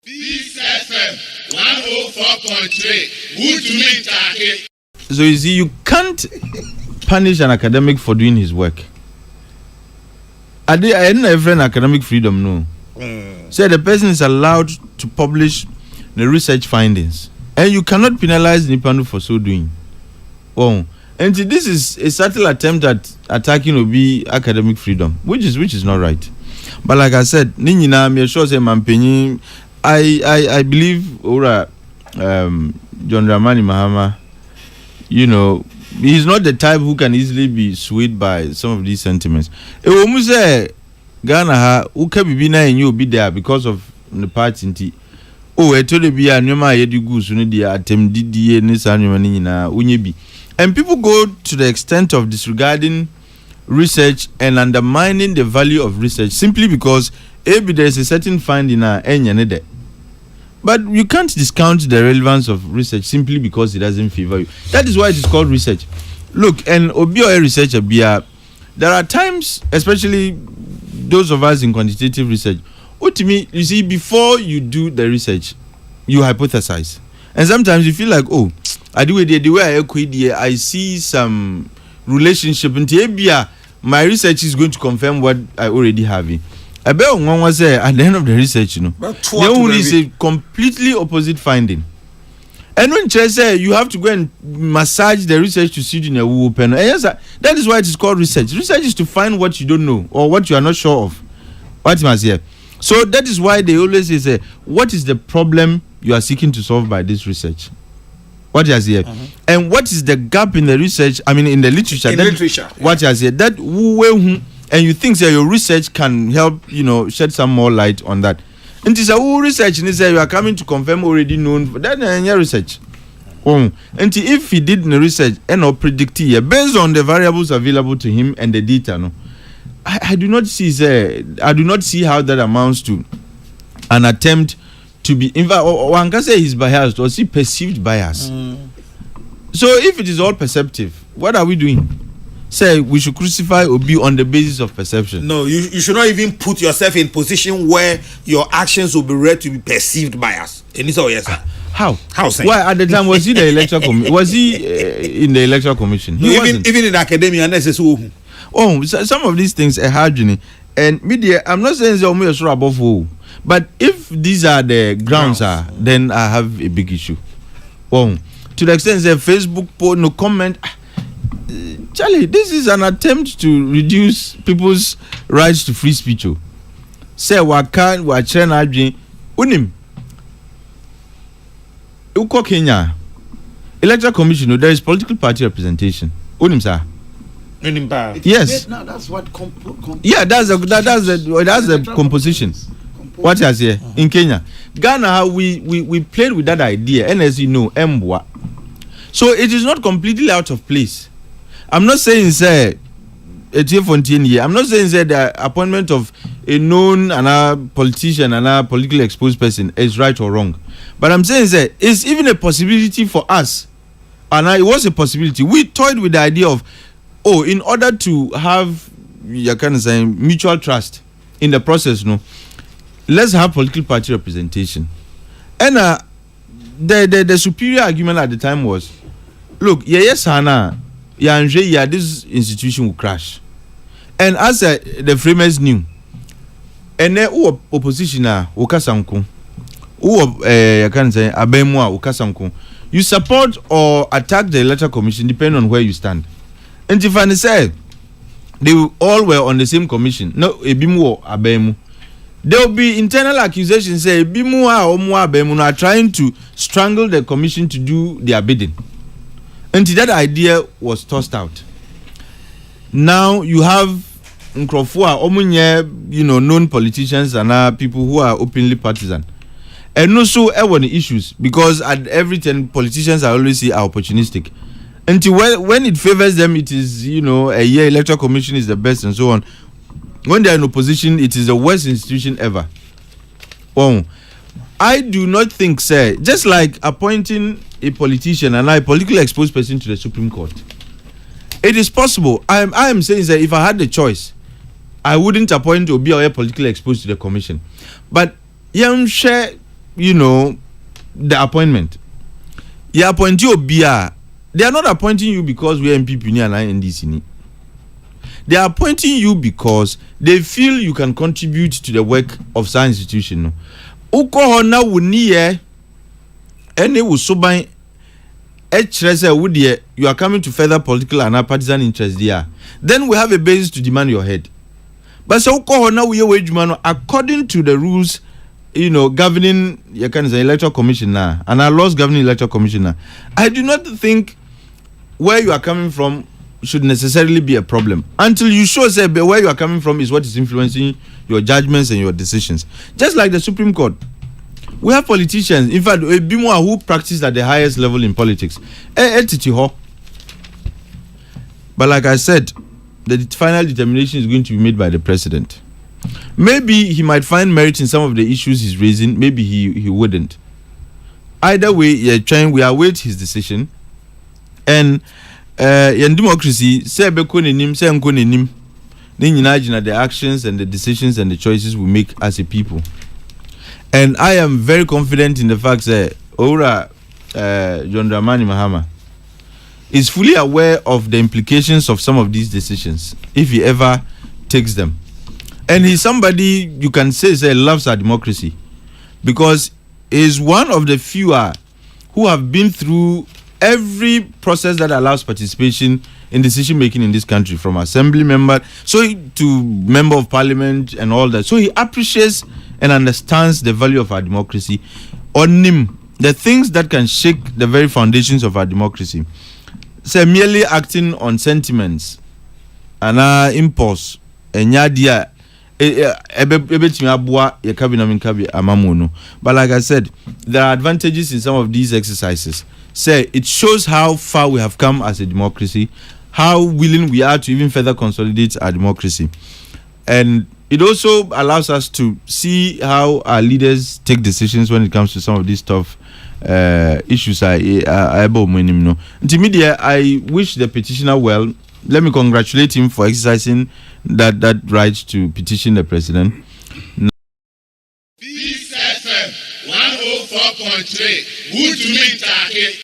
Peace FM 104.3. Good to meet you. So you see, you can't punish an academic for doing his work. I didn't have academic freedom, no. So the person is allowed to publish the research findings, and you cannot penalize Nipanu for so doing. Oh, and this is a subtle attempt at attacking Obi academic freedom, which is not right. But like I said, Ninyina, me sure say Mampenyi. I believe Ora John Dramani Mahama, you know, he's not the type who can easily be swayed by some of these sentiments. Say Ghana ha who can be na and you be there because of the party. Oh, I told you be a nyoma yedi goose no dia atem didie ne sa nyoma ni nyina unye bi. And people go to the extent of disregarding research and undermining the value of research simply because maybe there is a certain finding there. But you can't discount the relevance of research simply because it doesn't favor you. That is why it is called research. Look, and Obio researcher, there are times, especially those of us in quantitative research, to me, you see, before you do the research, you hypothesize. And sometimes you feel like, oh, the way I see some relationship in my research is going to confirm what I already have. I bet one was at the end of the research, there is a completely opposite finding. And when Che say you have to go and massage the research to see in a open, yes, that is why it is called research. Research is to find what you don't know or what you are not sure of. What must here? So that is why they always say, what is the problem you are seeking to solve by this research? What is here? And what is the gap in the research? I mean, in the literature. What is here? That and you think that your research can help, shed some more light on that. And it's a research, and you are coming to confirm already known. That is your research. And if he did the research and not predict it based on the variables available to him and the data, I do not see how that amounts to an attempt to be. In fact, one can say he's biased or see perceived bias. So if it is all perceptive, what are we doing? Say we should crucify Obi on the basis of perception. No, you should not even put yourself in position where your actions will be read to be perceived bias. And it's all yes. How? Why at the time was he the electoral commission? Was he in the electoral commission? Even in academia, unnecessary. Oh, some of these things are hard, and media. I'm not saying they're sure above all, but if these are the grounds, then I have a big issue. Oh, to the extent that Facebook post no comment. Charlie, this is an attempt to reduce people's rights to free speech. Say waka wa chena adwin unim. Uko Kenya electoral commission, there is political party representation. Unim sir. Yes. Now that's what that's the composition. What is here in Kenya? Ghana, we played with that idea, and as you know, Mbwa. So it is not completely out of place. I'm not saying say I'm not saying the appointment of a known politician and a politically exposed person is right or wrong. But I'm saying it's even a possibility for us. And it was a possibility. We toyed with the idea of, in order to have mutual trust in the process, let's have political party representation. And the superior argument at the time was, look, this institution will crash. And as the framers knew, and then opposition Ukasanku, Abemwa Ukasanku, you support or attack the electoral commission depending on where you stand. And if I say they all were on the same commission, no Ebimu Abemu, there will be internal accusations say Ebimu or Abemu are trying to strangle the commission to do their bidding. Until that idea was tossed out. Now you have Nkrofua, known politicians and people who are openly partisan. And also on the issues, because at every time politicians are always opportunistic. Until when it favors them, it is a year electoral commission is the best and so on. When they are in opposition, it is the worst institution ever. I do not think, just like appointing a politician and a politically exposed person to the Supreme Court, it is possible. I am saying that if I had the choice, I wouldn't appoint or be politically exposed to the commission. But the appointment. You appoint you Obia. They are not appointing you because we are MPP and NDC. They are appointing you because they feel you can contribute to the work of science institution. Ukohona wuniye ene usoban you are coming to further political and partisan interests there. Then we have a basis to demand your head. But so according to the rules, governing the electoral commissioner and our laws governing electoral commissioner, I do not think where you are coming from should necessarily be a problem until you show say where you are coming from is what is influencing your judgments and your decisions. Just like the Supreme Court, we have politicians, in fact, who practice at the highest level in politics. But like I said, the final determination is going to be made by the president. Maybe he might find merit in some of the issues he's raising. Maybe he wouldn't. Either way, we await his decision. And in democracy, the actions and the decisions and the choices we make as a people. And I am very confident in the fact that John Dramani Mahama is fully aware of the implications of some of these decisions if he ever takes them. And he's somebody you can say loves our democracy because he's one of the few who have been through every process that allows participation in decision making in this country, from assembly member to member of parliament and all that. So he appreciates and understands the value of our democracy. On him, the things that can shake the very foundations of our democracy. Say merely acting on sentiments and our impulse and yadia. But like I said, there are advantages in some of these exercises. Say it shows how far we have come as a democracy, how willing we are to even further consolidate our democracy. And it also allows us to see how our leaders take decisions when it comes to some of these tough issues. I wish the petitioner well. Let me congratulate him for exercising that right to petition the president. Peace FM 104.3. Good to meet you.